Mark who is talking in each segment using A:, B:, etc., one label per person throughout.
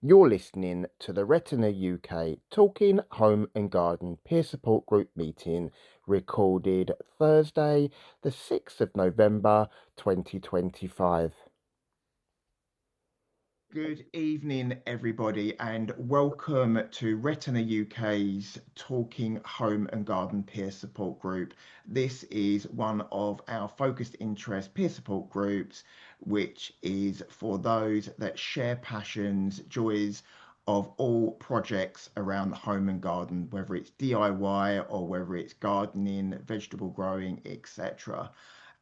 A: You're listening to the Retina UK Talking Home and Garden Peer Support Group meeting recorded Thursday, the 6th of November 2025. Good evening, everybody, and welcome to Retina UK's Talking Home and Garden Peer Support Group. This is one of our focused interest peer support groups, which is for those that share passions, joys of all projects around the home and garden, whether it's DIY or whether it's gardening, vegetable growing, etc.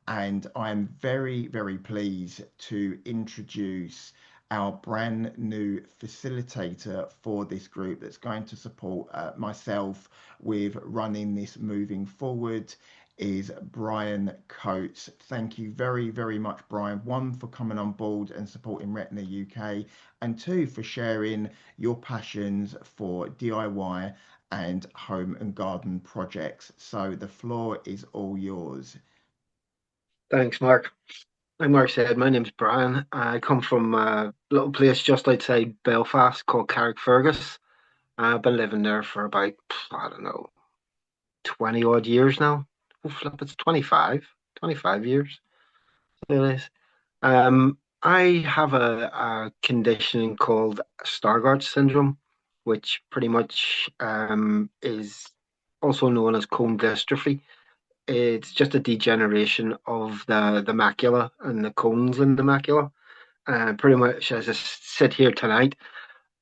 A: And I'm very, very pleased to introduce our brand new facilitator for this group that's going to support myself with running this moving forward is Brian Coates. Thank you very, very much, Brian. One, for coming on board and supporting Retina UK, and two, for sharing your passions for DIY and home and garden projects. So the floor is all yours.
B: Thanks, Mark. Like Mark said, my name's Brian. I come from a little place just outside Belfast called Carrickfergus. I've been living there for about, I don't know, 20 odd years now. Oh, flip, it's 25 years. It is. I have a condition called Stargardt syndrome, which pretty much is also known as cone dystrophy. It's just a degeneration of the macula and the cones in the macula. Pretty much as I sit here tonight,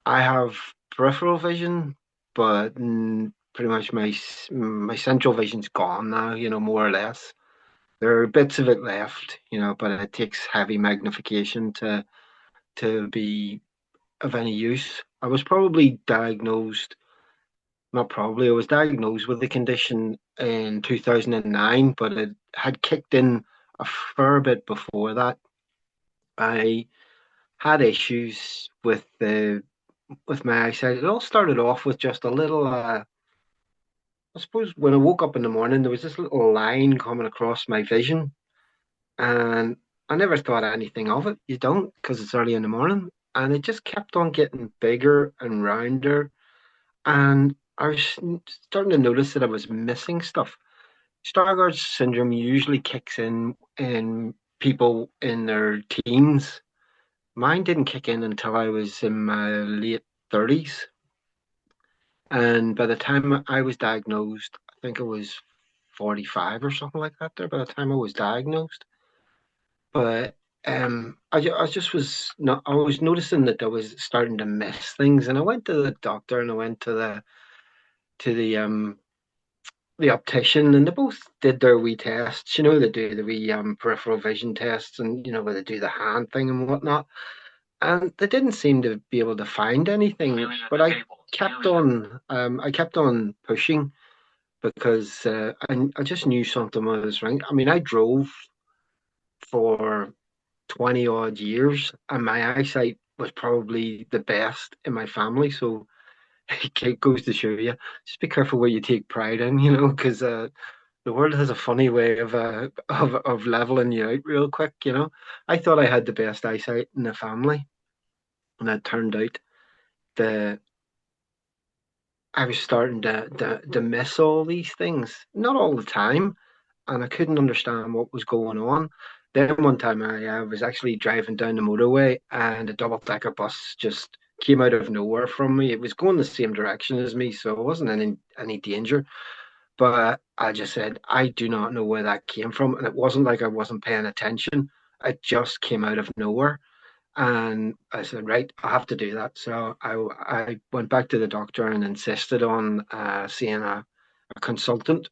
B: I have peripheral vision, but pretty much my central vision's gone now, more or less. There are bits of it left, but it takes heavy magnification to be of any use. I was probably diagnosed, not probably, I was diagnosed with the condition in 2009, but it had kicked in a fair bit before that. I had issues with my eyesight. It all started off with just a little. I suppose when I woke up in the morning, there was this little line coming across my vision, and I never thought anything of it. You don't, because it's early in the morning, and it just kept on getting bigger and rounder, and I was starting to notice that I was missing stuff. Stargardt syndrome usually kicks in people in their teens. Mine didn't kick in until I was in my late 30s. And by the time I was diagnosed, I think I was 45 or something like that there by the time I was diagnosed. But I just was not, I was noticing that I was starting to miss things. And I went to the doctor and I went to the optician, and they both did their wee tests. They do the wee peripheral vision tests, and where they do the hand thing and whatnot. And they didn't seem to be able to find anything. But I kept on pushing because I just knew something was wrong. I mean, I drove for 20 odd years, and my eyesight was probably the best in my family. So it goes to show you, just be careful where you take pride in, because the world has a funny way of leveling you out real quick. I thought I had the best eyesight in the family, and it turned out that I was starting to miss all these things, not all the time, and I couldn't understand what was going on. Then one time I was actually driving down the motorway, and a double-decker bus just came out of nowhere from me. It was going the same direction as me, so it wasn't any danger. But I just said, I do not know where that came from. And it wasn't like I wasn't paying attention. It just came out of nowhere. And I said, right, I have to do that. So I went back to the doctor and insisted on seeing a consultant,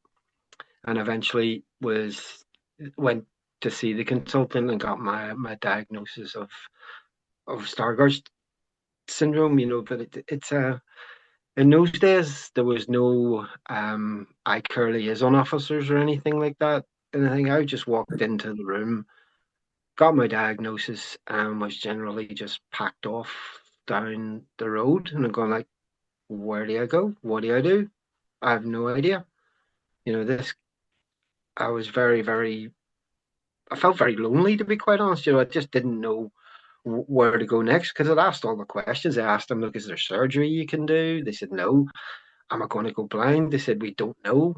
B: and eventually went to see the consultant and got my diagnosis of Stargardt syndrome. But it's a in those days, there was no iCare liaison officers or anything like that. Anything. I just walked into the room, got my diagnosis, and was generally just packed off down the road. And I'm going like, where do I go? What do I do? I have no idea. This. I was very, very. I felt very lonely, to be quite honest. I just didn't know where to go next because I'd asked all the questions. I asked them, look, is there surgery you can do? They said no. Am I going to go blind? They said we don't know.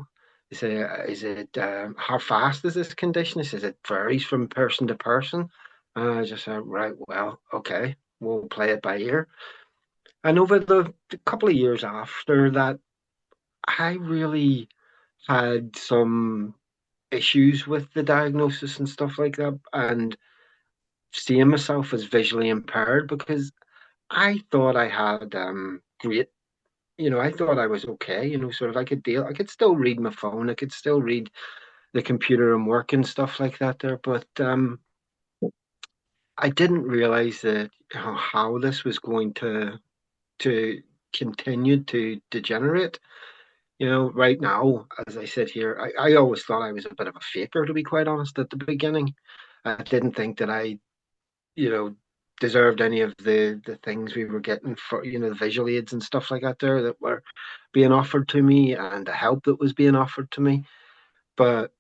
B: They said, is it how fast is this condition? They says it varies from person to person. And I just said, right, well, okay, we'll play it by ear. And over the couple of years after that, I really had some issues with the diagnosis and stuff like that, and seeing myself as visually impaired because I thought I had great, I thought I was okay, sort of I could deal, I could still read my phone, I could still read the computer and work and stuff like that there, but I didn't realize that how this was going to continue to degenerate. Right now, as I sit here, I always thought I was a bit of a faker, to be quite honest, at the beginning. I didn't think that I, you know, deserved any of the things we were getting for, the visual aids and stuff like that there that were being offered to me and the help that was being offered to me. But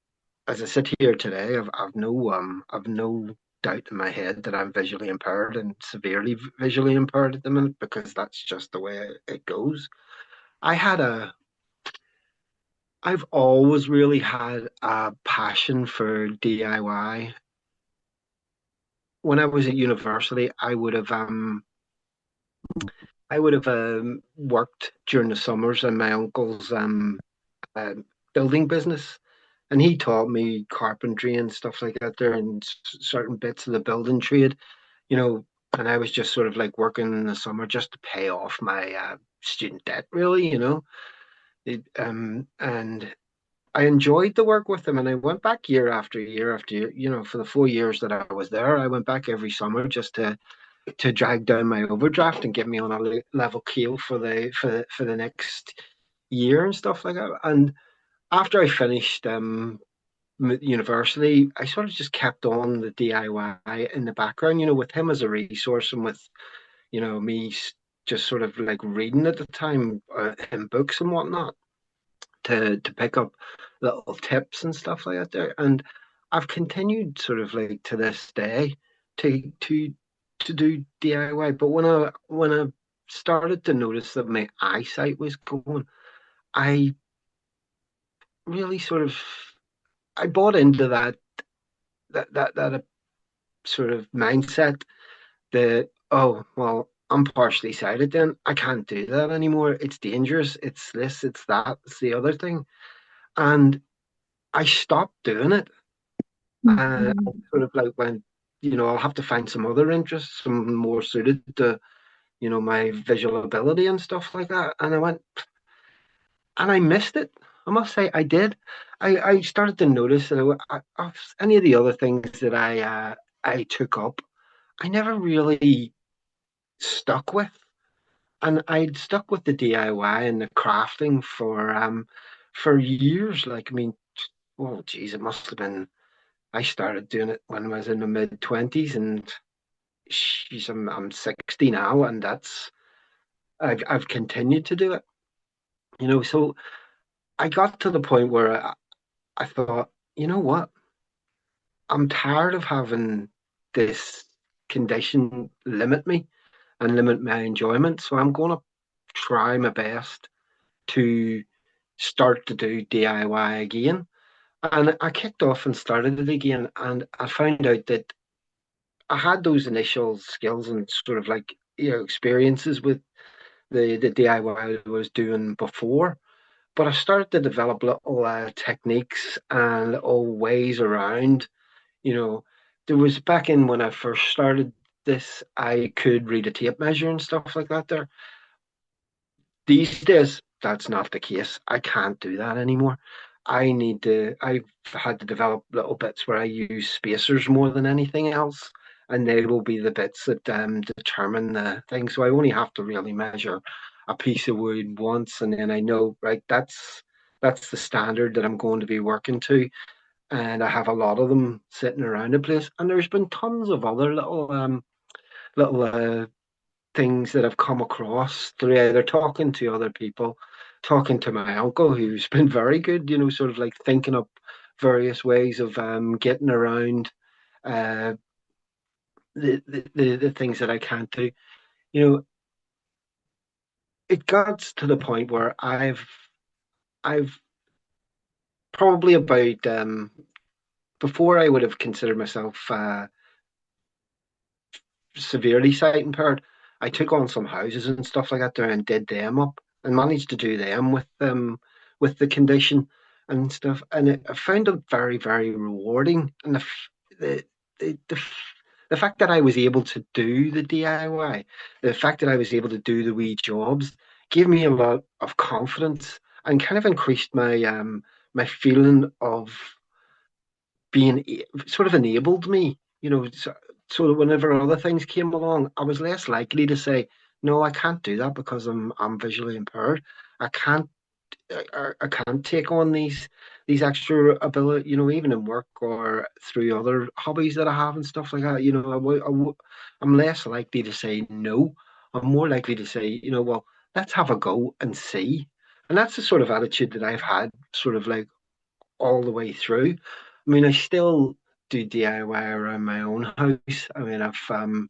B: as I sit here today, I've no doubt in my head that I'm visually impaired and severely visually impaired at the minute because that's just the way it goes. I had a I've always really had a passion for DIY. When I was at university, I would have worked during the summers in my uncle's uh, building business, and he taught me carpentry and stuff like that there, and certain bits of the building trade, you know. And I was just sort of like working in the summer just to pay off my student debt, really, and I enjoyed the work with them, and I went back year after year after year. For the 4 years that I was there, I went back every summer just to drag down my overdraft and get me on a level keel for the next year and stuff like that. And after I finished university, I sort of just kept on the DIY in the background, with him as a resource and with me just sort of like reading at the time in books and whatnot to pick up little tips and stuff like that there. And I've continued sort of like to this day to to to do DIY. But when I started to notice that my eyesight was going, I really sort of I bought into that sort of mindset that, oh well, I'm partially sighted, then I can't do that anymore. It's dangerous. It's this, it's that, it's the other thing. And I stopped doing it. I sort of like went, I'll have to find some other interests, some more suited to, my visual ability and stuff like that. And I went, and I missed it. I must say, I did. I started to notice that any of the other things that I took up, I never really stuck with. And I'd stuck with the DIY and the crafting for years. Like, I mean, oh geez, it must have been. I started doing it when I was in the mid 20s, and I'm 60 now, and I've continued to do it. So I got to the point where I thought, you know what? I'm tired of having this condition limit me and limit my enjoyment. So I'm going to try my best to start to do DIY again. And I kicked off and started it again, and I found out that I had those initial skills and sort of like experiences with the DIY I was doing before, but I started to develop little techniques and little ways around. You know, there was back in when I first started this, I could read a tape measure and stuff like that. There, these days, that's not the case. I can't do that anymore. I've had to develop little bits where I use spacers more than anything else, and they will be the bits that determine the thing. So I only have to really measure a piece of wood once, and then I know, right, that's the standard that I'm going to be working to. And I have a lot of them sitting around the place. And there's been tons of other little things that I've come across through either talking to other people, talking to my uncle, who's been very good, sort of like thinking up various ways of getting around uh, the things that I can't do. You know, it got to the point where I've probably about before I would have considered myself severely sight impaired. I took on some houses and stuff like that there and did them up and managed to do them with the condition and stuff. And I found it very, very rewarding. And the, the the fact that I was able to do the DIY, the fact that I was able to do the wee jobs, gave me a lot of confidence and kind of increased my feeling of being sort of enabled me, so that whenever other things came along, I was less likely to say, no, I can't do that because I'm visually impaired. I can't I can't take on these extra ability, even in work or through other hobbies that I have and stuff like that. I'm less likely to say no. I'm more likely to say, well, let's have a go and see. And that's the sort of attitude that I've had, sort of like all the way through. I mean, I still do DIY around my own house. I mean, I've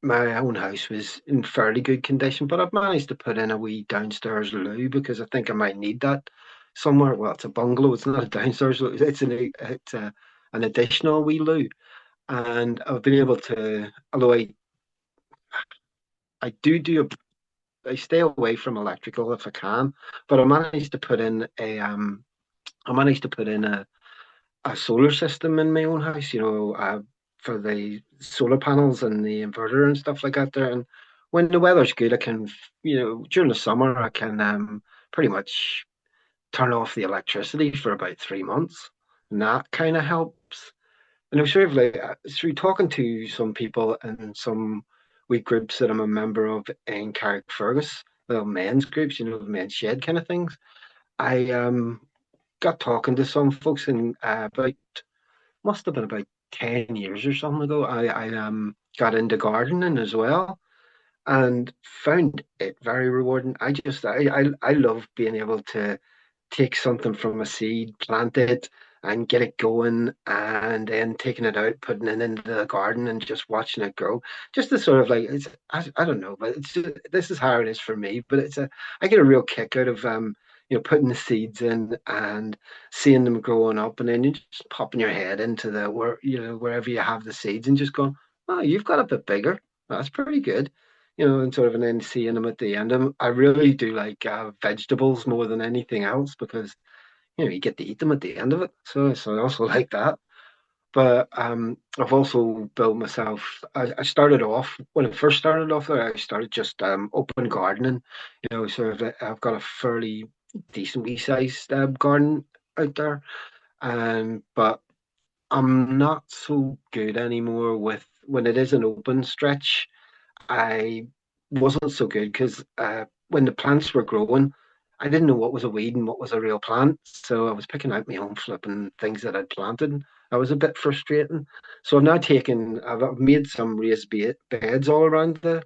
B: my own house was in fairly good condition, but I've managed to put in a wee downstairs loo because I think I might need that somewhere. Well, it's a bungalow. It's not a downstairs loo. An additional wee loo, and I've been able to. Although I do I stay away from electrical if I can, but I managed to put in a solar system in my own house, for the solar panels and the inverter and stuff like that there. And when the weather's good, I can, during the summer, I can pretty much turn off the electricity for about 3 months. And that kind of helps. And I'm sort of like, through talking to some people and some wee groups that I'm a member of in Carrickfergus, the men's groups, the men's shed kind of things, I got talking to some folks in about must have been about 10 years or something ago. I got into gardening as well and found it very rewarding. I love being able to take something from a seed, plant it, and get it going, and then taking it out, putting it into the garden, and just watching it grow. Just to sort of like I don't know, but this is how it is for me. But I get a real kick out of putting the seeds in and seeing them growing up, and then you just popping your head into wherever you have the seeds and just going, oh, you've got a bit bigger. That's pretty good, and sort of, and then seeing them at the end. I really do like vegetables more than anything else because you get to eat them at the end of it. So I also like that. But I've also built myself. I started off when I first started off there. I started just open gardening. Sort of. I've got a fairly decently sized garden out there, but I'm not so good anymore with when it is an open stretch. I wasn't so good because when the plants were growing, I didn't know what was a weed and what was a real plant. So I was picking out my own flipping things that I'd planted. I was a bit frustrating. So I've made some raised beds all around the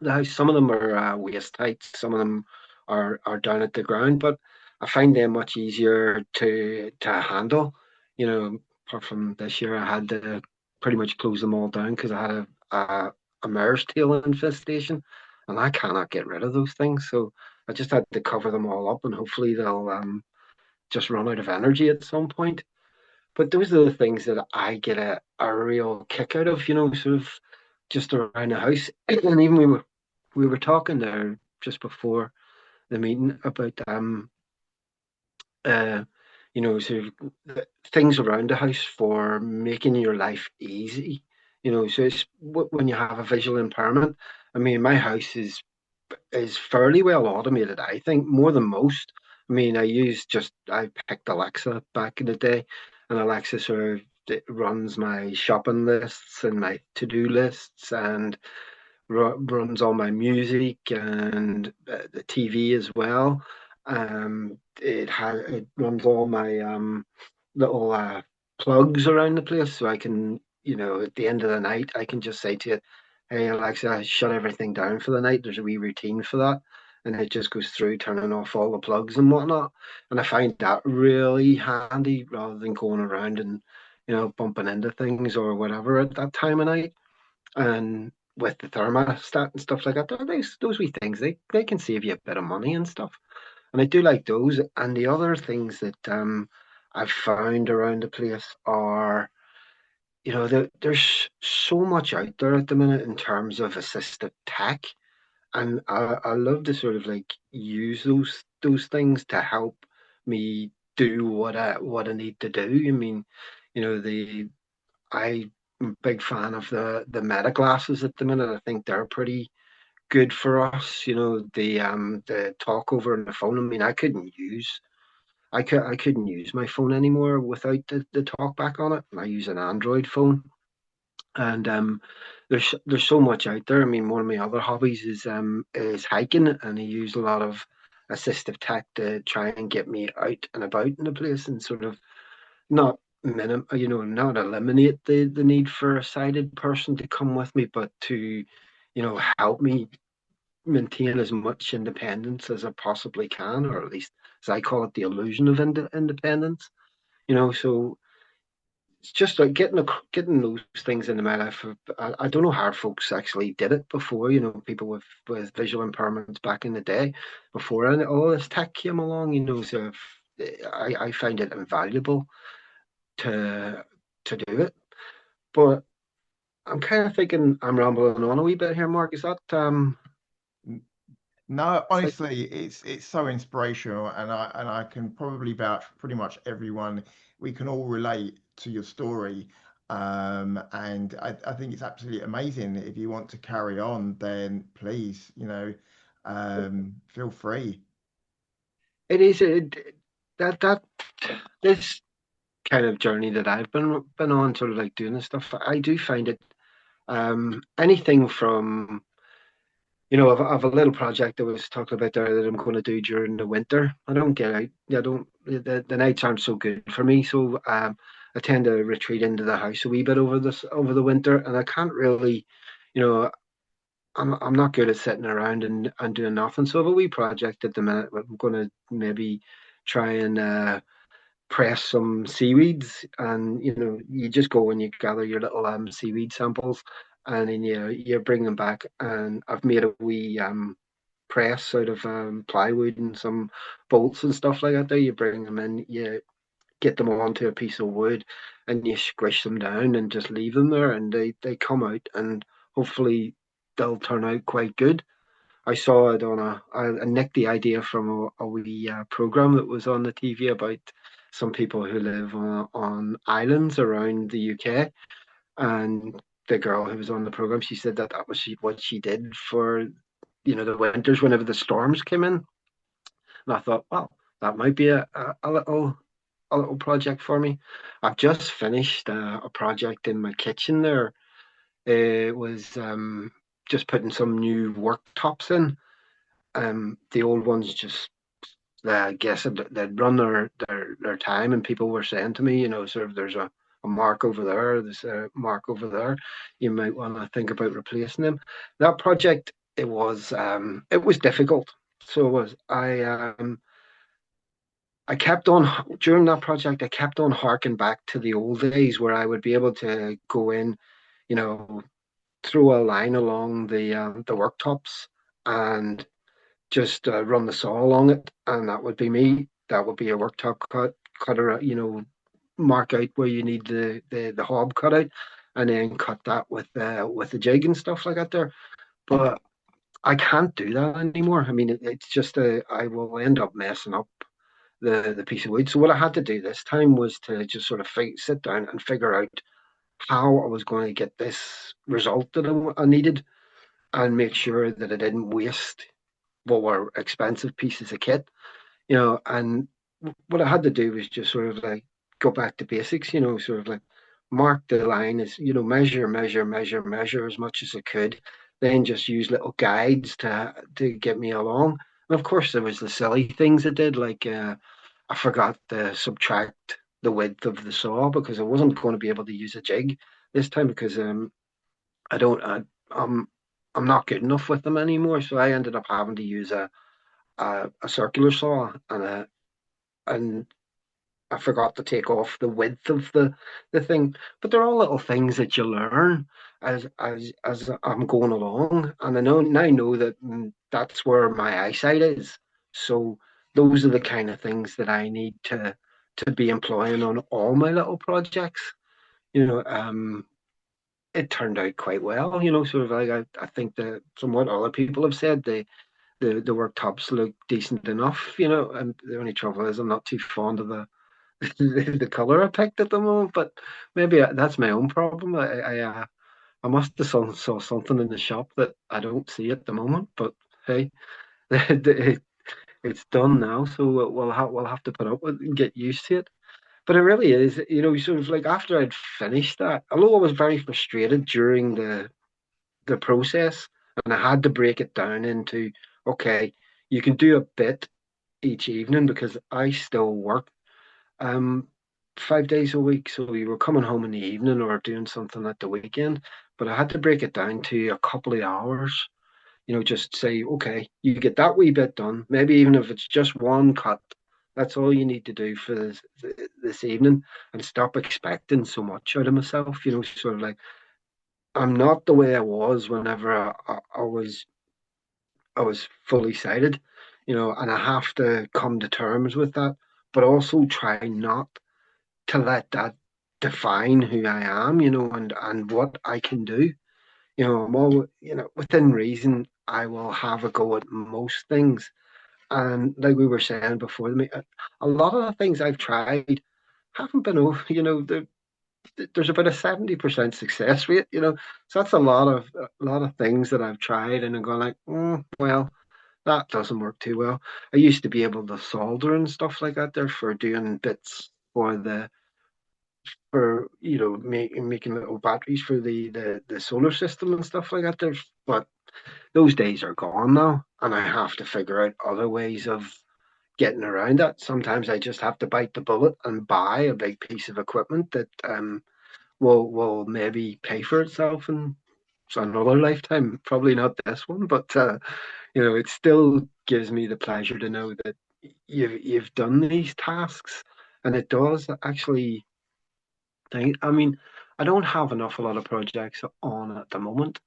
B: house. Some of them are waist height, some of them are down at the ground, but I find them much easier to handle. Apart from this year, I had to pretty much close them all down because I had a mare's tail infestation, and I cannot get rid of those things. So I just had to cover them all up, and hopefully they'll just run out of energy at some point. But those are the things that I get a real kick out of, sort of just around the house. And even we were talking there just before the meeting about uh sort of things around the house for making your life easy. So it's when you have a visual impairment. I mean, my house is fairly well automated, I think, more than most. I mean, I picked Alexa back in the day, and Alexa sort of it runs my shopping lists and my to-do lists and runs all my music and the TV as well. It runs all my little plugs around the place, so I can, at the end of the night, I can just say to it, "Hey Alexa, shut everything down for the night." There's a wee routine for that, and it just goes through turning off all the plugs and whatnot. And I find that really handy rather than going around and bumping into things or whatever at that time of night. And with the thermostat and stuff like that, those wee things, they can save you a bit of money and stuff. And I do like those. And the other things that I've found around the place are, there's so much out there at the minute in terms of assistive tech. And I love to sort of like use those things to help me do what I need to do. I mean, the I'm a big fan of the meta glasses at the minute. I think they're pretty good for us. The talk over on the phone. I mean, I couldn't use my phone anymore without the talk back on it. I use an Android phone, and there's so much out there. I mean, one of my other hobbies is hiking, and I use a lot of assistive tech to try and get me out and about in the place and sort of not eliminate the need for a sighted person to come with me, but to, help me maintain as much independence as I possibly can, or at least as I call it, the illusion of independence. So it's just like getting those things into my life. I don't know how folks actually did it before. People with visual impairments back in the day, before all this tech came along. So I find it invaluable to do it. But I'm kind of thinking I'm rambling on a wee bit here, Mark. Is that
A: No,
B: is that
A: honestly, it's so inspirational, and I can probably vouch for pretty much everyone. We can all relate to your story, and I think it's absolutely amazing. If you want to carry on, then please, feel free.
B: it is that this kind of journey that I've been on, sort of like doing this stuff. I do find it anything from I've a little project I was talking about there that I'm going to do during the winter. I don't get out. I don't. The nights aren't so good for me, so I tend to retreat into the house a wee bit over the winter, and I can't really, you know, I'm not good at sitting around and doing nothing. So I have a wee project at the minute. I'm going to maybe try and press some seaweeds, and you just go and you gather your little seaweed samples, and then you bring them back. And I've made a wee press out of plywood and some bolts and stuff like that. There, you bring them in, you get them onto a piece of wood, and you squish them down and just leave them there, and they come out, and hopefully they'll turn out quite good. I saw it I nicked the idea from a wee program that was on the TV about some people who live on islands around the UK. And the girl who was on the program, she said that was what she did for, the winters whenever the storms came in. And I thought, well, that might be a little project for me. I've just finished a project in my kitchen there. It was just putting some new worktops in. The old ones just, I guess they'd run their time, and people were saying to me, sort of, there's a mark over there's a mark over there. You might want to think about replacing them. That project, it was difficult. So it was. I kept on during that project. I kept on harking back to the old days where I would be able to go in, you know, throw a line along the worktops and just run the saw along it, and that would be me. That would be a worktop cutter, mark out where you need the hob cut out, and then cut that with the jig and stuff like that there. But I can't do that anymore. I mean, it's just I will end up messing up the piece of wood. So what I had to do this time was to just sort of sit down and figure out how I was going to get this result that I needed, and make sure that I didn't waste what were expensive pieces of kit. And what I had to do was just sort of like go back to basics, sort of like mark the line as, measure, measure, measure, measure as much as I could, then just use little guides to get me along. And of course, there was the silly things I did, like I forgot to subtract the width of the saw because I wasn't going to be able to use a jig this time because I don't, I, um, I'm not good enough with them anymore. So I ended up having to use a circular saw and I forgot to take off the width of the thing. But they're all little things that you learn as I'm going along, and I know now know that that's where my eyesight is. So those are the kind of things that I need to be employing on all my little projects. You know, it turned out quite well. You know, sort of like I think that from what other people have said, the worktops look decent enough. You know, and the only trouble is I'm not too fond of the the color I picked at the moment, but maybe that's my own problem. I must have saw something in the shop that I don't see at the moment. But hey, it's done now, so we'll have to put up with it and get used to it. But it really is, you know, sort of like after I'd finished that, although I was very frustrated during the process, and I had to break it down into okay, you can do a bit each evening because I still work um 5 days a week. So we were coming home in the evening or doing something at the weekend. But I had to break it down to a couple of hours, you know, just say, okay, you get that wee bit done. Maybe even if it's just one cut, that's all you need to do for this evening and stop expecting so much out of myself, you know, sort of like I'm not the way I was whenever I was fully sighted, you know, and I have to come to terms with that, but also try not to let that define who I am, you know, and what I can do. You know, I'm all, you know, within reason, I will have a go at most things. And like we were saying before, a lot of the things I've tried haven't been, you know, there's about a 70% success rate, you know. So that's a lot of things that I've tried and I'm going like, well, that doesn't work too well. I used to be able to solder and stuff like that there for doing bits for for you know making little batteries for the solar system and stuff like that. There's but those days are gone now, and I have to figure out other ways of getting around that. Sometimes I just have to bite the bullet and buy a big piece of equipment that will maybe pay for itself in another lifetime. Probably not this one, but you know, it still gives me the pleasure to know that you've done these tasks, and it does actually I mean, I don't have an awful lot of projects on at the moment,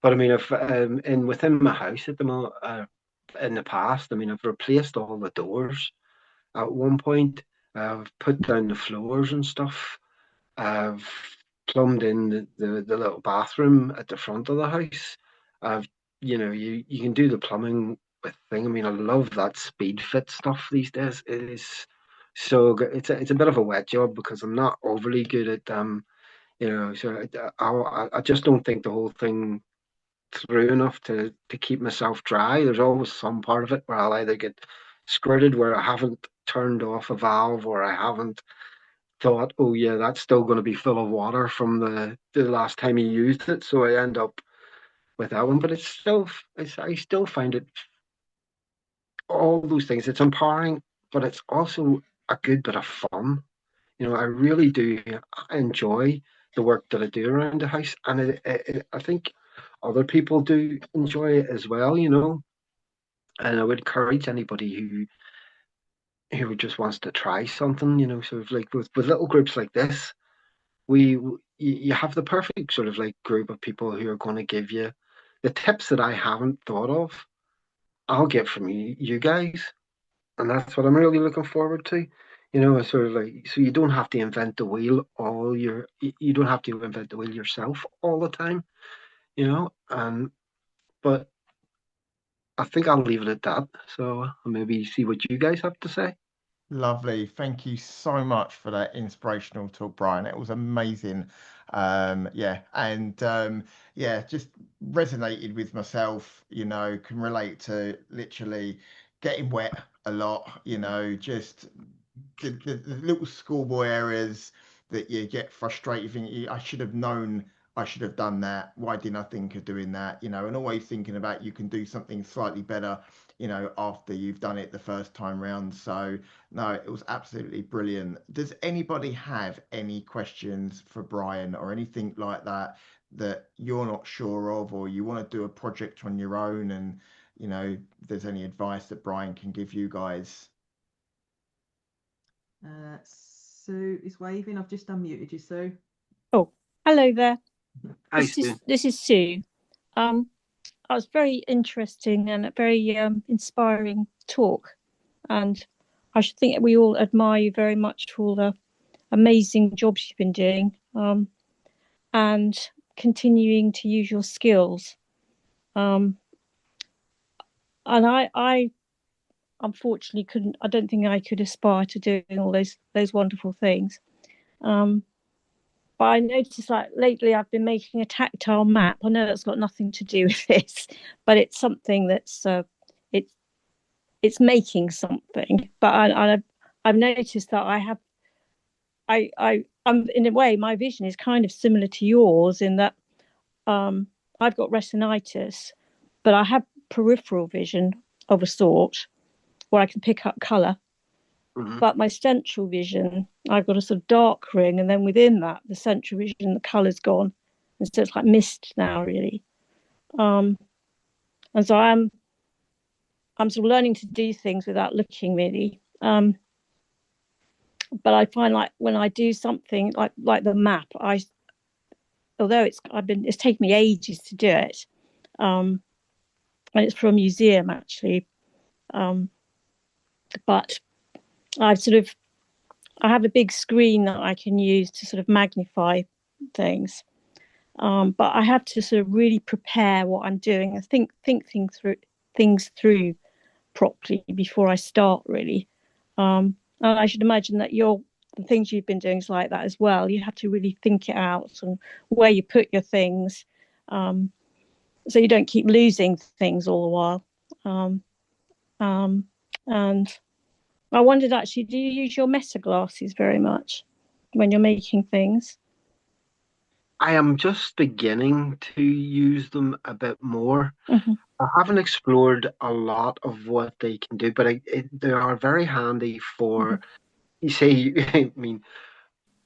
B: but I mean, if in within my house at the moment, in the past, I mean, I've replaced all the doors at one point. I've put down the floors and stuff. I've plumbed in the little bathroom at the front of the house. I've, you know, you can do the plumbing with thing. I mean, I love that speed fit stuff these days. It is so good. It's a bit of a wet job because I'm not overly good at you know, so I just don't think the whole thing through enough to keep myself dry. There's always some part of it where I'll either get squirted where I haven't turned off a valve or I haven't thought, oh yeah, that's still going to be full of water from the last time you used it. So I end up with that one. But I still find it all those things. It's empowering, but it's also a good bit of fun. You know, I really do enjoy the work that I do around the house, and I think other people do enjoy it as well. You know, and I would encourage anybody who just wants to try something. You know, sort of like with little groups like this, you have the perfect sort of like group of people who are going to give you the tips that I haven't thought of. I'll get from you guys, and that's what I'm really looking forward to. You know, it's sort of like so you don't have to invent the wheel you don't have to invent the wheel yourself all the time, you know. And but I think I'll leave it at that. So I'll maybe see what you guys have to say.
A: Lovely. Thank you so much for that inspirational talk, Brian. It was amazing. Yeah, and yeah, just resonated with myself, can relate to literally getting wet a lot, just the little schoolboy areas that you get frustrated, thinking, I should have known I should have done that. Why didn't I think of doing that? And always thinking about you can do something slightly better, after you've done it the first time round. So, no, it was absolutely brilliant. Does anybody have any questions for Brian or anything like that that you're not sure of, or you want to do a project on your own? And, if there's any advice that Brian can give you guys.
C: Sue is waving. I've just unmuted you, Sue.
D: Oh, hello there.
B: Hi,
D: This is Sue. I was very interesting and a very inspiring talk, and I should think we all admire you very much for all the amazing jobs you've been doing, and continuing to use your skills. And I unfortunately couldn't. I don't think I could aspire to doing all those wonderful things. But I noticed, like, lately I've been making a tactile map. I know that's got nothing to do with this, but it's something that's it's making something. But I've noticed that I'm in a way, my vision is kind of similar to yours in that I've got retinitis, but I have peripheral vision of a sort where I can pick up colour.
B: Mm-hmm.
D: But my central vision, I've got a sort of dark ring, and then within that, the central vision, the colour's gone, and so it's like mist now, really. And so I'm sort of learning to do things without looking, really. But I find, like, when I do something like the map, although it's taken me ages to do it, and it's for a museum actually, but I have a big screen that I can use to sort of magnify things. But I have to sort of really prepare what I'm doing and think things through properly before I start, really. And I should imagine that the things you've been doing is like that as well. You have to really think it out and where you put your things, so you don't keep losing things all the while. And I wondered, actually, do you use your meta glasses very much when you're making things?
B: I am just beginning to use them a bit more.
D: Mm-hmm.
B: I haven't explored a lot of what they can do, but they are very handy for, you say, I mean,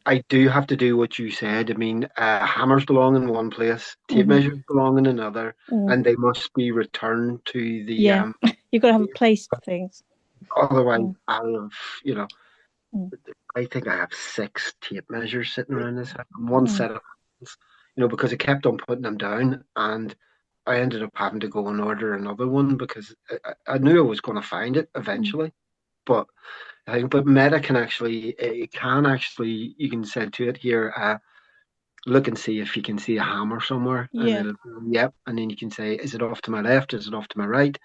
B: I do have to do what you said. I mean, hammers belong in one place, tape measures belong in another, and they must be returned to the.
D: Yeah, you've got to have a place for things.
B: Otherwise, I'll have, I think I have 6 tape measures sitting around this house, and one set of hands, because I kept on putting them down, and I ended up having to go and order another one because I knew I was going to find it eventually. But I think, Meta can actually, you can say to it here, look and see if you can see a hammer somewhere, and it'll, yep, and then you can say, is it off to my left? Is it off to my right?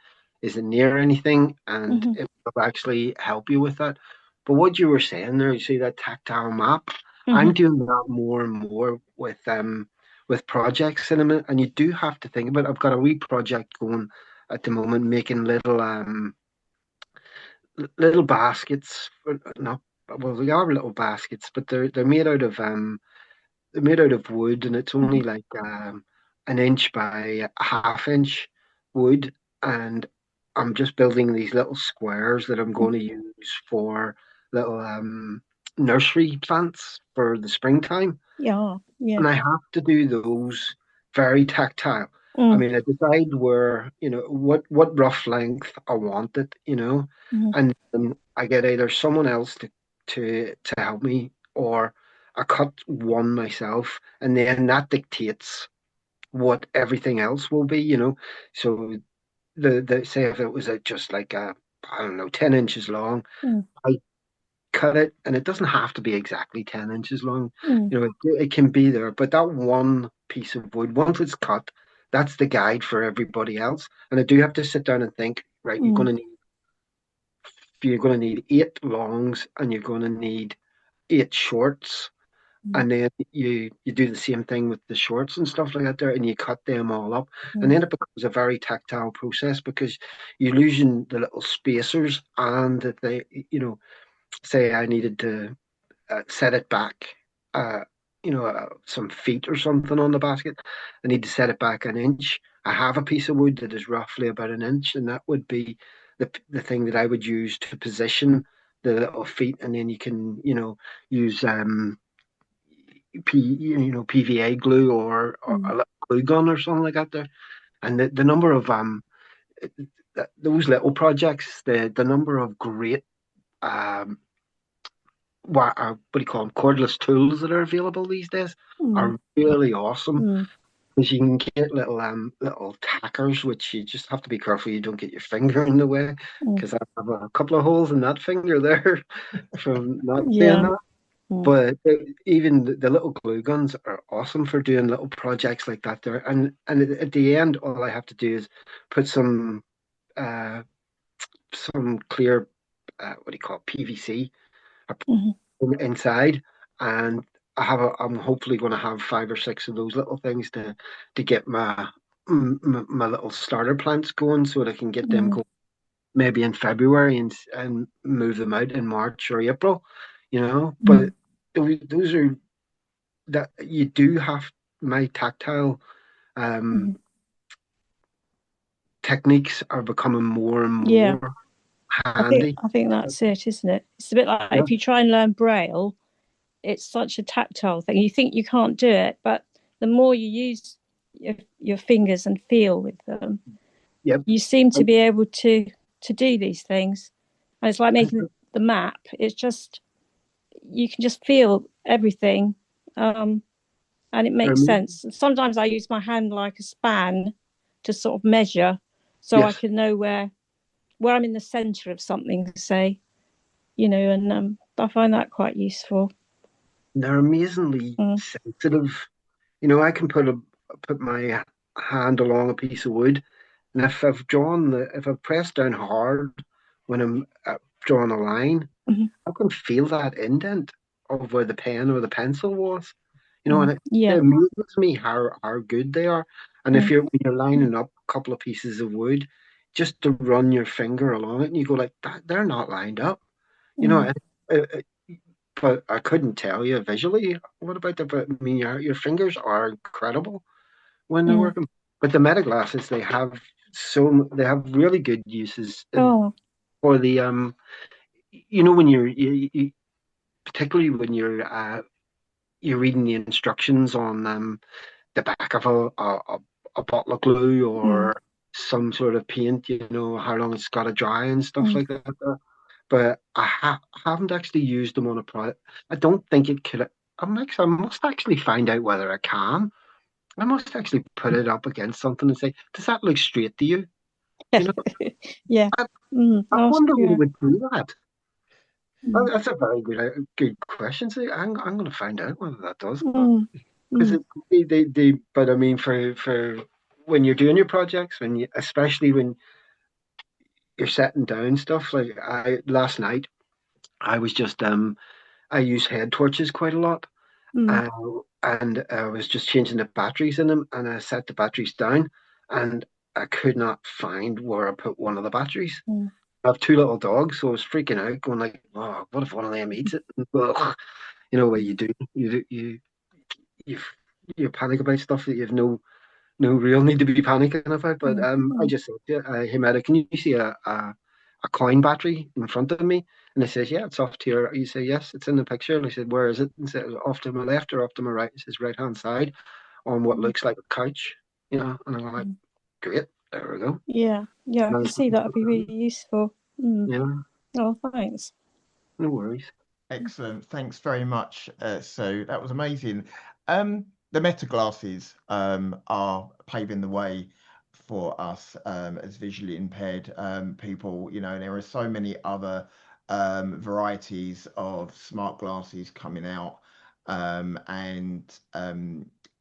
B: Is it near anything? And it will actually help you with that. But what you were saying there, you see that tactile map. I'm doing that more and more with projects in a minute, and you do have to think about it. I've got a wee project going at the moment, making little baskets. Not well, they are little baskets, but they're made out of wood, and it's only like an inch by a half inch wood, and I'm just building these little squares that I'm going to use for little nursery plants for the springtime.
D: Yeah.
B: And I have to do those very tactile. I mean, I decide where, what rough length I want it, and then I get either someone else to help me, or I cut one myself, and then that dictates what everything else will be. So the say if it was just like I don't know, 10 inches long, I cut it, and it doesn't have to be exactly 10 inches long. It can be there, but that one piece of wood, once it's cut, that's the guide for everybody else. And I do have to sit down and think, right, you're going to need 8 longs, and you're going to need 8 shorts, and then you do the same thing with the shorts and stuff like that there, and you cut them all up, and then it becomes a very tactile process because you're losing the little spacers, and that say I needed to set it back, some feet or something on the basket. I need to set it back an inch. I have a piece of wood that is roughly about an inch, and that would be the thing that I would use to position the little feet, and then you can, use PVA glue, or a little glue gun or something like that there. And the number of those little projects, the number of great what do you call them, cordless tools that are available these days
D: Mm.
B: are really awesome.
D: Mm.
B: Because you can get little tackers, which you just have to be careful you don't get your finger in the way.
D: Mm.
B: Because I have a couple of holes in that finger there from not doing
D: Yeah.
B: that.
D: Mm.
B: But even the little glue guns are awesome for doing little projects like that there. And at the end, all I have to do is put uh, some clear, what do you call it, PVC
D: Mhm.
B: inside, and I'm hopefully going to have 5 or 6 of those little things to get my little starter plants going, so that I can get them
D: Mm.
B: going maybe in February and move them out in March or April, you know. But those are that you do have my tactile um,
D: Mhm.
B: techniques are becoming more and
D: Yeah.
B: more handy.
D: I think that's it, isn't it? It's a bit like
B: Yeah.
D: if you try and learn Braille, it's such a tactile thing. You think you can't do it, but the more you use your fingers and feel with them,
B: Yep.
D: you seem to be able to do these things. And it's like making the map. It's just you can just feel everything, and it makes sense. Sometimes I use my hand like a span to sort of measure, so I
B: Yes.
D: can know where I'm in the centre of something, say, and I find that quite useful.
B: They're amazingly sensitive. You know, I can put my hand along a piece of wood, and if I've pressed down hard when I'm drawing a line,
D: Mm-hmm.
B: I can feel that indent of where the pen or the pencil was. You know, and it
D: Yeah.
B: amuses me how good they are. And if when you're lining up a couple of pieces of wood, just to run your finger along it, and you go like that, they're not lined up. You know, but I couldn't tell you visually what about that. But I mean, your fingers are incredible when they're working. But the meta glasses, they have really good uses for the you know, when you particularly when you're reading the instructions on the back of a bottle of glue or some sort of paint, you know, how long it's got to dry and stuff like that. But haven't actually used them on a product. I don't think it could. I must actually find out whether I can. I must actually put it up against something and say, does that look straight to you? You know,
D: Yeah.
B: I, I wonder what it would do that.
D: Mm.
B: That's a very good question. So I'm going to find out whether that does that.
D: Mm.
B: Because but I mean, for when you're doing your projects, especially when you're setting down stuff, like last night, I was just I use head torches quite a lot, uh, and I was just changing the batteries in them, and I set the batteries down, and I could not find where I put one of the batteries. I have 2 little dogs, so I was freaking out, going like, "Oh, what if one of them eats it?" Ugh. You know what you do? You you panic about stuff that you've no real need to be panicking about. But I just said, "Hey, Meta, can you see a coin battery in front of me?" And it says, "Yeah, it's off to your." You say, "Yes, it's in the picture." And I said, "Where is it?" And it said, "Off to my left or off to my right?" It says, "Right hand side on what looks like a couch." You know, and I'm like, "Great, there we go."
D: Yeah, I can see that would be really useful.
B: Yeah.
D: Oh, thanks.
B: No worries.
A: Excellent. Thanks very much. So that was amazing. The meta glasses are paving the way for us as visually impaired people. You know, there are so many other varieties of smart glasses coming out. And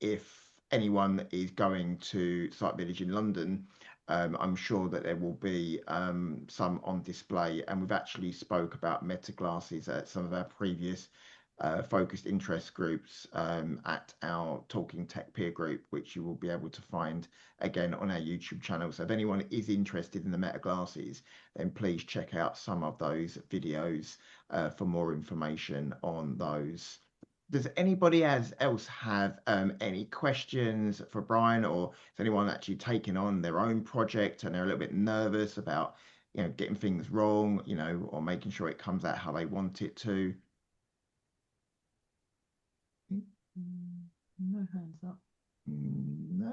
A: if anyone is going to Sight Village in London, I'm sure that there will be some on display, and we've actually spoke about meta glasses at some of our previous focused interest groups at our Talking Tech peer group, which you will be able to find again on our YouTube channel. So if anyone is interested in the meta glasses, then please check out some of those videos for more information on those. Does anybody else have any questions for Brian, or is anyone actually taking on their own project and they're a little bit nervous about, getting things wrong, or making sure it comes out how they want it to?
C: No hands up.
A: No.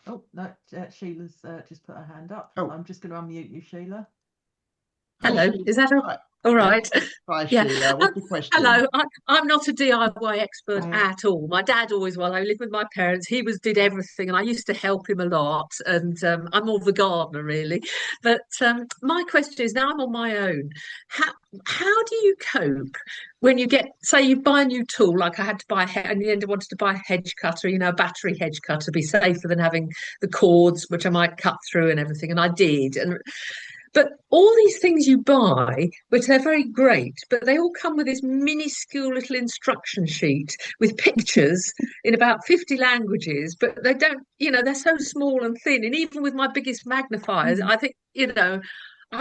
C: Oh, no, Sheila's just put her hand up.
A: Oh.
C: I'm just going to unmute you, Sheila.
E: Hello, is that
A: Hi.
E: all right?
A: Hi,
E: Yeah.
A: Sheila. What's the question?
E: Hello, I'm not a DIY expert
A: Mm.
E: at all. My dad always, while I lived with my parents, did everything, and I used to help him a lot. And I'm more of a gardener, really. But my question is, now I'm on my own. How do you cope when you get, say, you buy a new tool? Like I had to buy, in the end, I wanted to buy a hedge cutter, a battery hedge cutter, be safer than having the cords, which I might cut through and everything. And I did, but all these things you buy, which they're very great, but they all come with this minuscule little instruction sheet with pictures in about 50 languages, but they don't, they're so small and thin. And even with my biggest magnifiers, I think,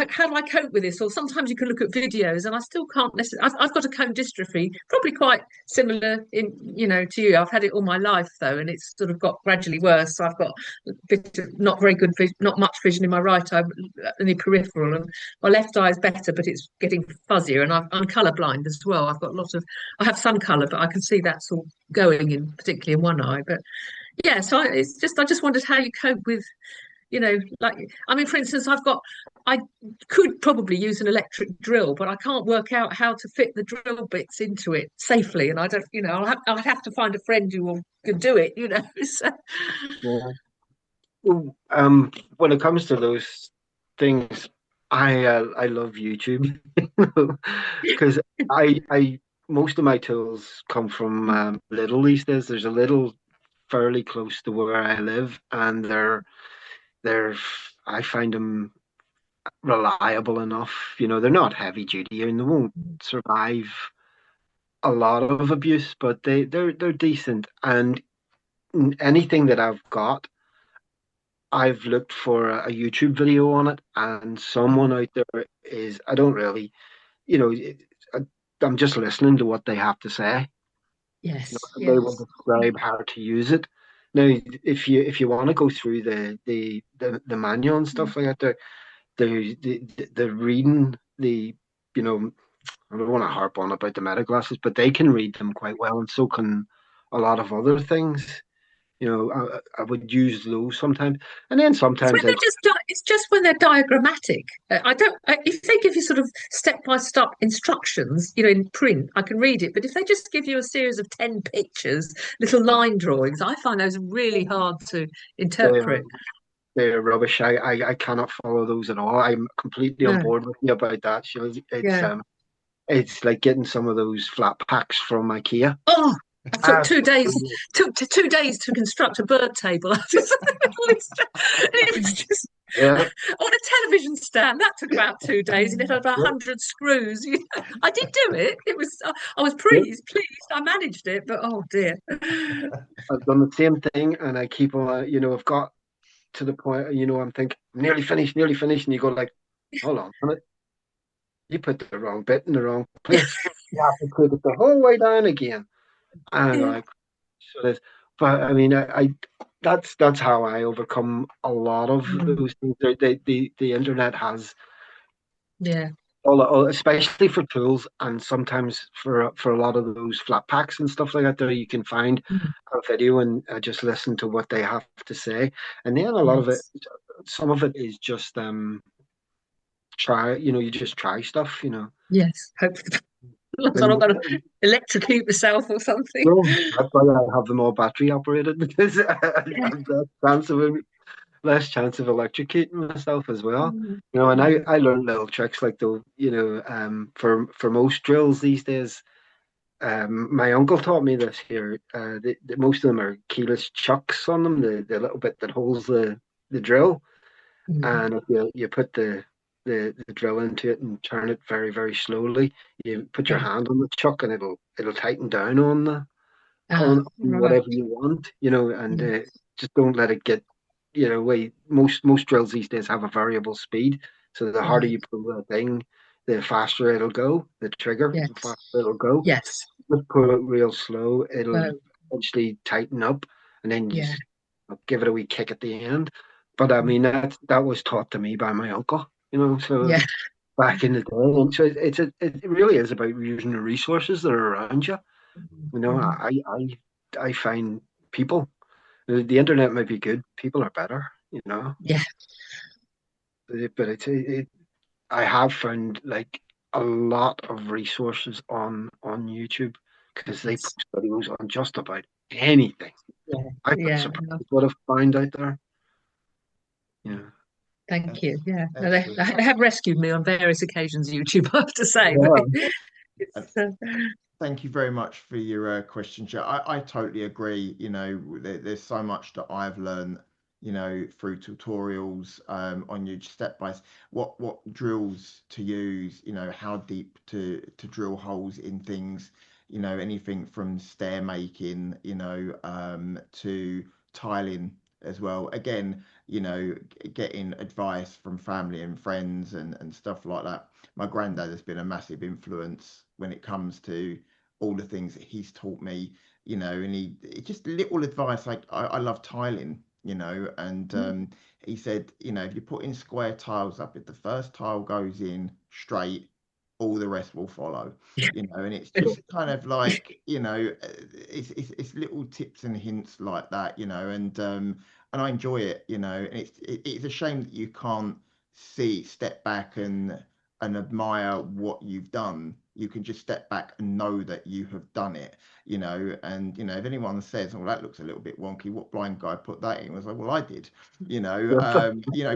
E: how do I cope with this? Or sometimes you can look at videos and I still can't necessarily. I've got a cone dystrophy, probably quite similar to you. I've had it all my life though, and it's sort of got gradually worse. So I've got a bit of not very good vision, not much vision in my right eye, only peripheral, and my left eye is better, but it's getting fuzzier. And I'm colourblind as well. I have some colour, but I can see that's all going in, particularly in one eye. But yeah, so I just wondered how you cope with for instance, I could probably use an electric drill, but I can't work out how to fit the drill bits into it safely. And I don't, I'd have to find a friend who can do it, So,
B: Yeah. Well, when it comes to those things, I love YouTube because I most of my tools come from Lidl these days. There's a Lidl fairly close to where I live, and they're I find them reliable enough. They're not heavy duty and they won't survive a lot of abuse, but they're decent. And anything that I've got, I've looked for a YouTube video on it, and someone out there is, I don't really, you know, it- I- I'm just listening to what they have to say.
E: yes,
B: They will
E: yes.
B: describe how to use it. Now, if you want to go through the manual and stuff like that, the reading you know I don't want to harp on about the meta glasses, but they can read them quite well, and so can a lot of other things. I would use those sometimes, and then
E: It's when
B: sometimes
E: they're it's just when they're diagrammatic. I don't. If they give you sort of step by step instructions, in print, I can read it. But if they just give you a series of 10 pictures, little line drawings, I find those really hard to
B: they're,
E: interpret.
B: they're rubbish. I cannot follow those at all. I'm completely on
E: No,
B: board with you about that.
E: yeah.
B: It's like getting some of those flat packs from IKEA.
E: Oh, I took 2 days.
B: Absolutely.
E: Took 2 days to construct a bird table. It was just
B: Yeah.
E: on a television stand. That took about 2 days, and it had about 100 screws. I did do it. It was. I was pleased. I managed it, but oh dear.
B: I've done the same thing, and I keep on. I've got to the point. I'm thinking nearly finished, and you go like, hold on a minute, you put the wrong bit in the wrong place. You have to put it the whole way down again. And I go
E: Yeah,
B: like, so this. But I mean, that's how I overcome a lot of those things. The internet has
E: yeah,
B: especially for tools, and sometimes for a lot of those flat packs and stuff like that. There you can find a video and just listen to what they have to say, and then a lot of it,
E: yes,
B: some of it is just try. You just try stuff.
E: yes. Hopefully, I'm
B: And
E: not going to electrocute myself or something.
B: well, that's why I have them all battery operated because
E: Yeah.
B: I've got less chance of electrocuting myself as well.
E: Mm.
B: And I learned little tricks like for most drills these days. My uncle taught me this here. Most of them are keyless chucks on them, the little bit that holds the drill.
E: Mm.
B: And if you put the drill into it and turn it very, very slowly, you put your
E: Yeah.
B: hand on the chuck and it'll tighten down on
E: Ah,
B: on
E: right.
B: whatever you want, and
E: Yeah.
B: just don't let it get, most drills these days have a variable speed. So the harder
E: Right.
B: you pull the thing, the faster it'll go, the trigger, the
E: Yes.
B: faster it'll go.
E: Yes.
B: Just pull it real slow, it'll
E: Oh,
B: eventually tighten up, and then you
E: yeah.
B: just give it a wee kick at the end. But I mean, that was taught to me by my uncle, so
E: Yeah.
B: back in the day. And so it really is about using the resources that are around you.
E: Mhm.
B: I find people, the internet might be good, people are better,
E: Yeah.
B: but I have found like a lot of resources on YouTube because they
E: Yes.
B: post videos on just about anything.
E: Yeah,
B: I've been
E: yeah.
B: surprised
E: No,
B: what I've found out there. Yeah.
E: thank you. Yeah, no,
A: Excellent.
E: they have rescued me on various occasions, YouTube, I have to say, but
B: Yeah.
A: And
E: it's
A: thank you very much for your question, Joe. I totally agree. There's so much that I've learned, through tutorials on your step by what drills to use, how deep to drill holes in things, anything from stair making, to tiling as well. Again, getting advice from family and friends and stuff like that. My granddad has been a massive influence when it comes to all the things that he's taught me, and just little advice like I love tiling, and he said, if you're putting square tiles up, if the first tile goes in straight, all the rest will follow, and it's just kind of like, it's little tips and hints like that, and I enjoy it, and it's a shame that you can't step back and admire what you've done. You can just step back and know that you have done it, and if anyone says, "Oh, that looks a little bit wonky, what blind guy put that in?" I was like, "Well, I did,"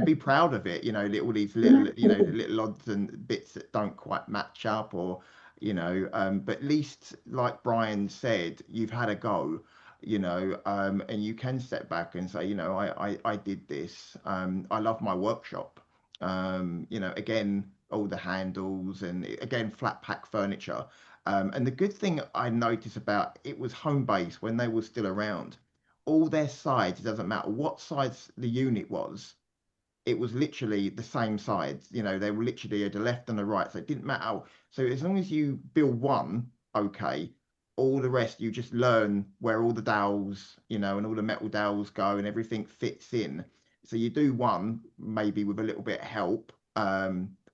A: be proud of it, all these little, little odds and bits that don't quite match up, or but at least, like Brian said, you've had a go, and you can step back and say, I did this. I love my workshop. Again, all the handles and again, flat pack furniture. And the good thing I noticed about it was home base when they were still around. All their sides, it doesn't matter what size the unit was, it was literally the same sides. They were literally at the left and the right, so it didn't matter. So as long as you build one, okay, all the rest you just learn where all the dowels, and all the metal dowels go, and everything fits in. So you do one maybe with a little bit of help,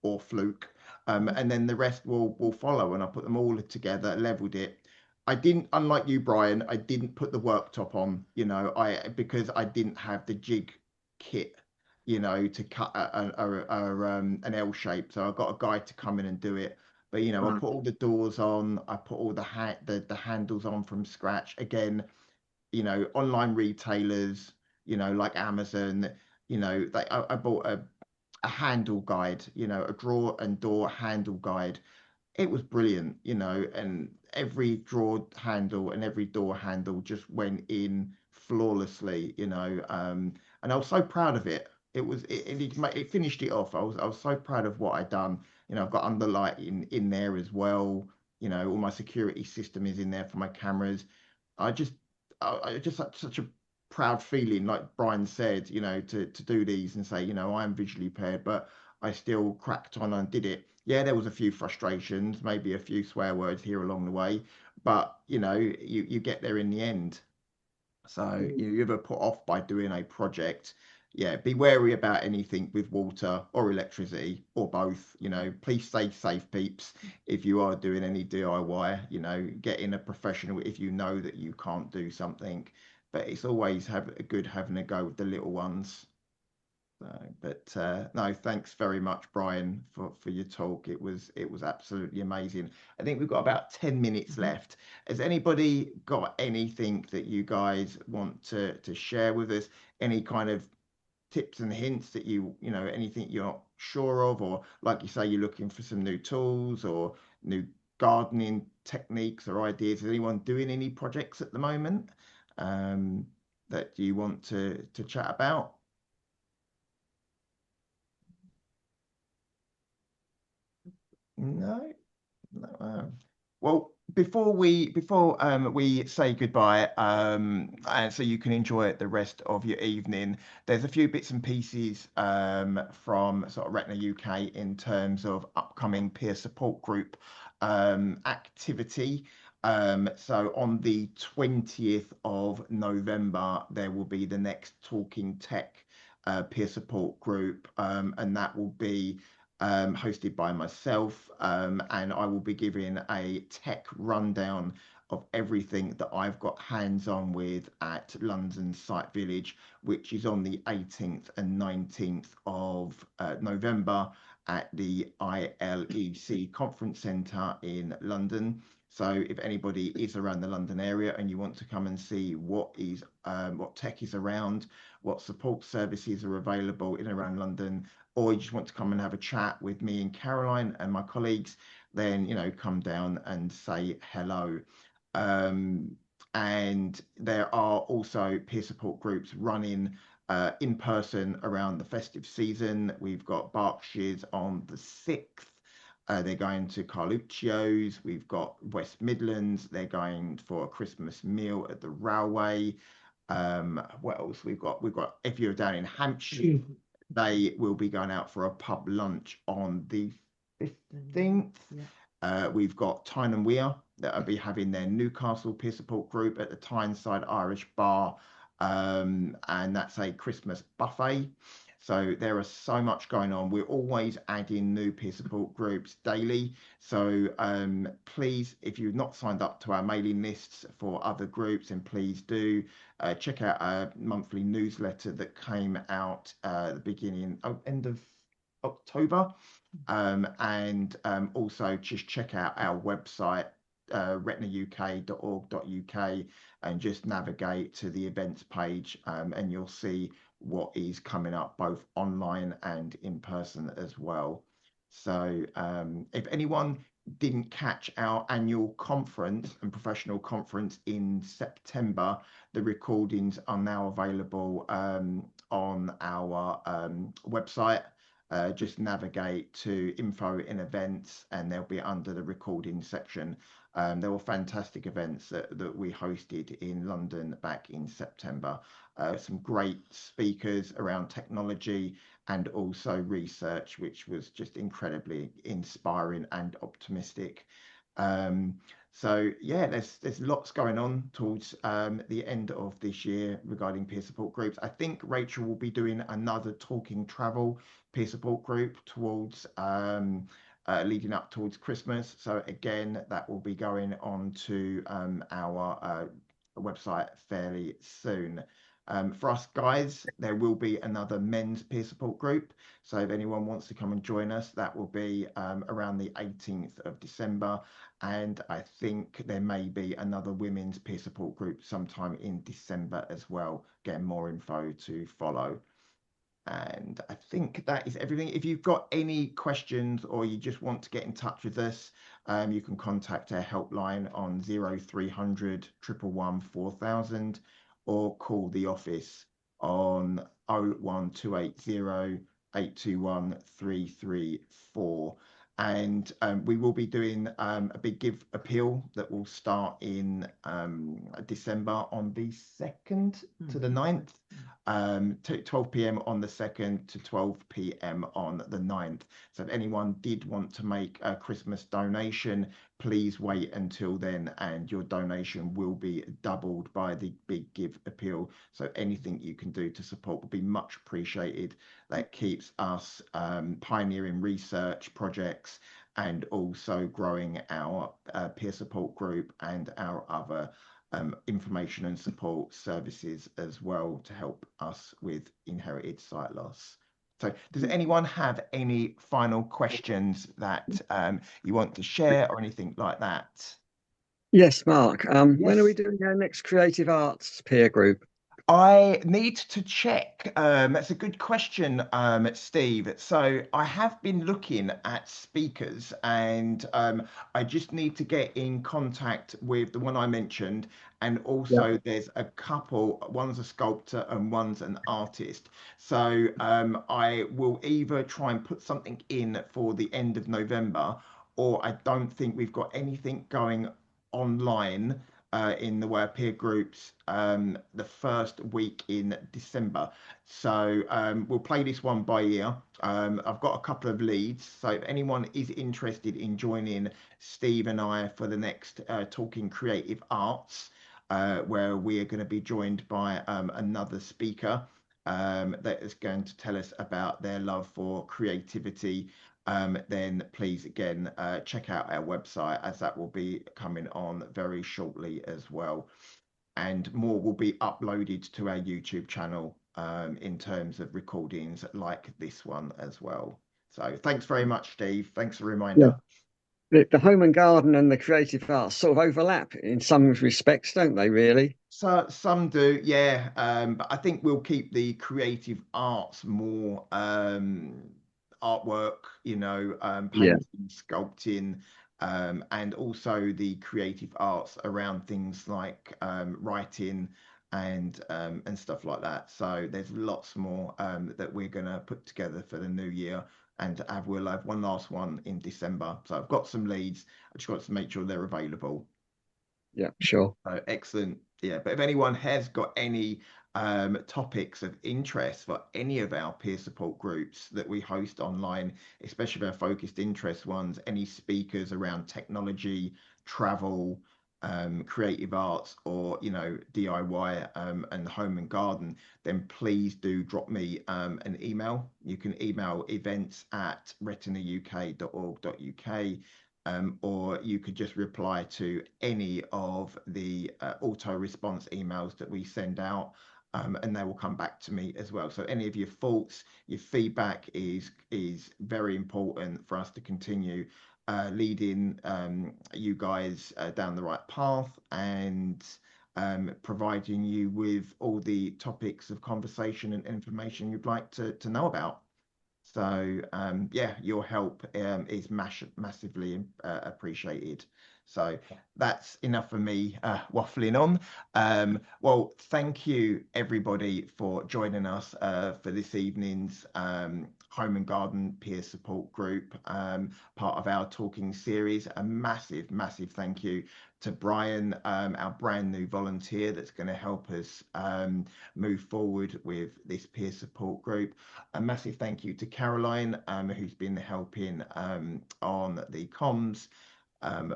A: or fluke, and then the rest will follow. And I put them all together, leveled it. I didn't, unlike you, Brian, I didn't put the worktop on, because I didn't have the jig kit, to cut an L shape. So I got a guy to come in and do it. But I
B: Mm.
A: put all the doors on. I put all the handles on from scratch. Again, online retailers, like Amazon, I bought a handle guide, a drawer and door handle guide. It was brilliant, and every drawer handle and every door handle just went in flawlessly, and I was so proud of it. It finished it off. I was so proud of what I'd done. I've got underlighting in there as well. All my security system is in there for my cameras. I just I just had such a proud feeling, like Brian said, to do these and say, I am visually impaired, but I still cracked on and did it. Yeah, there was a few frustrations, maybe a few swear words here along the way, but you get there in the end. So you ever put off by doing a project, yeah, be wary about anything with water or electricity or both. Please stay safe, peeps. If you are doing any DIY, get in a professional if you know that you can't do something. But it's always have a good having a go with the little ones. But no, thanks very much, Brian, for your talk. It was absolutely amazing. I think we've got about 10 minutes left. Has anybody got anything that you guys want to share with us? Any kind of tips and hints that anything you're not sure of, or like you say, you're looking for some new tools or new gardening techniques or ideas? Is anyone doing any projects at the moment, um, that you want to chat about? No. No, well, before we say goodbye, and so you can enjoy the rest of your evening, there's a few bits and pieces from sort of Retina UK in terms of upcoming peer support group activity. So on the 20th of November, there will be the next Talking Tech peer support group, and that will be hosted by myself, and I will be giving a tech rundown of everything that I've got hands on with at London Site Village, which is on the 18th and 19th of November. at the ILEC Conference Centre in London. So if anybody is around the London area and you want to come and see what tech is around, what support services are available in and around London, or you just want to come and have a chat with me and Caroline and my colleagues, then, come down and say hello. And there are also peer support groups running in person around the festive season. We've got Berkshire's on the 6th. They're going to Carluccio's. We've got West Midlands. They're going for a Christmas meal at the railway. What else we've got? If you're down in Hampshire, they will be going out for a pub lunch on the 15th. We've got Tyne and Weir that will be having their Newcastle peer support group at the Tyneside Irish Bar, and that's a Christmas buffet. So there is so much going on. We're always adding new peer support groups daily. So please, if you've not signed up to our mailing lists for other groups, then please do check out our monthly newsletter that came out at the end of October. And also just check out our website, retinauk.org.uk, and just navigate to the events page, and you'll see what is coming up both online and in person as well. So if anyone didn't catch our annual conference and professional conference in September, the recordings are now available on our website. Just navigate to info in events and they'll be under the recording section. There were fantastic events that we hosted in London back in September. Some great speakers around technology and also research, which was just incredibly inspiring and optimistic. So yeah, there's lots going on towards the end of this year regarding peer support groups. I think Rachel will be doing another Talking Travel peer support group towards leading up towards Christmas. So again, that will be going on to our website fairly soon. For us guys, there will be another men's peer support group. So if anyone wants to come and join us, that will be around the 18th of December. And I think there may be another women's peer support group sometime in December as well. Getting more info to follow. And I think that is everything. If you've got any questions or you just want to get in touch with us, you can contact our helpline on 0300 111 4000 or call the office on 01280 821 334. And we will be doing a big give appeal that will start in December on the 2nd to the 9th. 12 p.m. on the 2nd to 12 p.m. on the 9th. So if anyone did want to make a Christmas donation, please wait until then and your donation will be doubled by the big give appeal. So anything you can do to support will be much appreciated. That keeps us pioneering research projects and also growing our peer support group and our other information and support services as well to help us with inherited sight loss. So does anyone have any final questions that you want to share or anything like that?
F: Yes, Mark.
A: Yes.
F: When are we doing our next creative arts peer group?
A: I need to check. That's a good question, Steve. So I have been looking at speakers and I just need to get in contact with the one I mentioned. And also there's a couple, one's a sculptor and one's an artist. So I will either try and put something in for the end of November, or I don't think we've got anything going online in the way of peer groups the first week in December. So we'll play this one by ear. I've got a couple of leads, so if anyone is interested in joining Steve and I for the next Talking Creative Arts, where we are going to be joined by another speaker that is going to tell us about their love for creativity, then please again check out our website, as that will be coming on very shortly as well. And more will be uploaded to our YouTube channel in terms of recordings like this one as well. So thanks very much, Steve. Thanks for the reminder.
F: The home and garden and the creative arts sort of overlap in some respects, don't they, really?
A: So some do, yeah. But I think we'll keep the creative arts more artwork, painting, sculpting, and also the creative arts around things like writing and stuff like that. So there's lots more that we're gonna put together for the new year. And we'll have one last one in December. So I've got some leads. I just got to make sure they're available.
F: Yeah, sure.
A: Excellent. Yeah, but if anyone has got any topics of interest for any of our peer support groups that we host online, especially our focused interest ones, any speakers around technology, travel, creative arts, or DIY and home and garden, then please do drop me an email. You can email events@retinauk.org.uk. Or you could just reply to any of the auto response emails that we send out, and they will come back to me as well. So any of your thoughts, your feedback is very important for us to continue leading you guys down the right path and providing you with all the topics of conversation and information you'd like to know about. So yeah, your help is massively appreciated. So that's enough for me waffling on. Well, thank you everybody for joining us for this evening's Home and Garden Peer Support Group, part of our talking series. A massive, massive thank you to Brian, our brand new volunteer that's going to help us move forward with this peer support group. A massive thank you to Caroline, who's been helping on the comms.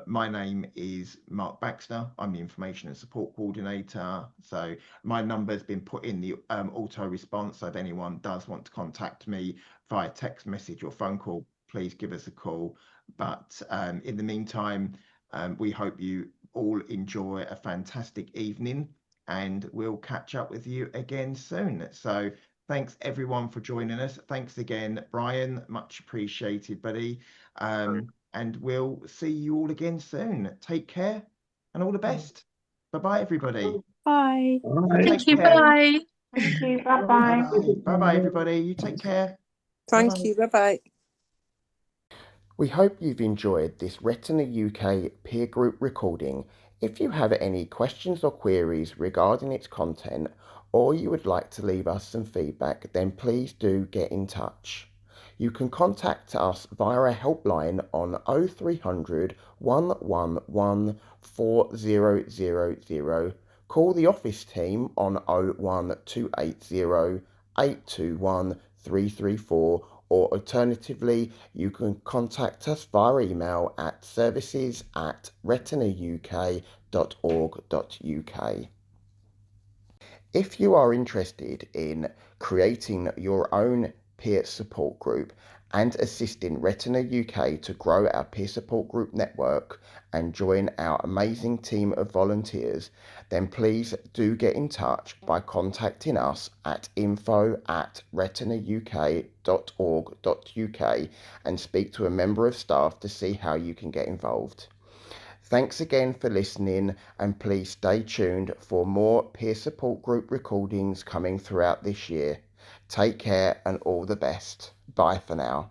A: My name is Mark Baxter. I'm the Information and Support Coordinator. So my number's been put in the auto response. So if anyone does want to contact me via text message or phone call, please give us a call. But in the meantime, we hope you all enjoy a fantastic evening, and we'll catch up with you again soon. So thanks everyone for joining us. Thanks again, Brian. Much appreciated, buddy. And we'll see you all again soon. Take care and all the best. Bye-bye, everybody.
D: Bye.
E: Thank you. Bye.
G: Thank you. Bye-bye.
A: Bye-bye. Bye-bye, everybody. You take care.
G: Thank
A: Bye-bye.
G: you. Bye-bye.
A: We hope you've enjoyed this Retina UK peer group recording. If you have any questions or queries regarding its content, or you would like to leave us some feedback, then please do get in touch. You can contact us via our helpline on 0300 111 4000. Call the office team on 01280 821 334, or alternatively, you can contact us via email at services@retinauk.org.uk. If you are interested in creating your own peer support group and assisting Retina UK to grow our peer support group network and join our amazing team of volunteers, then please do get in touch by contacting us at info@retinauk.org.uk and speak to a member of staff to see how you can get involved. Thanks again for listening, and please stay tuned for more peer support group recordings coming throughout this year. Take care and all the best. Bye for now.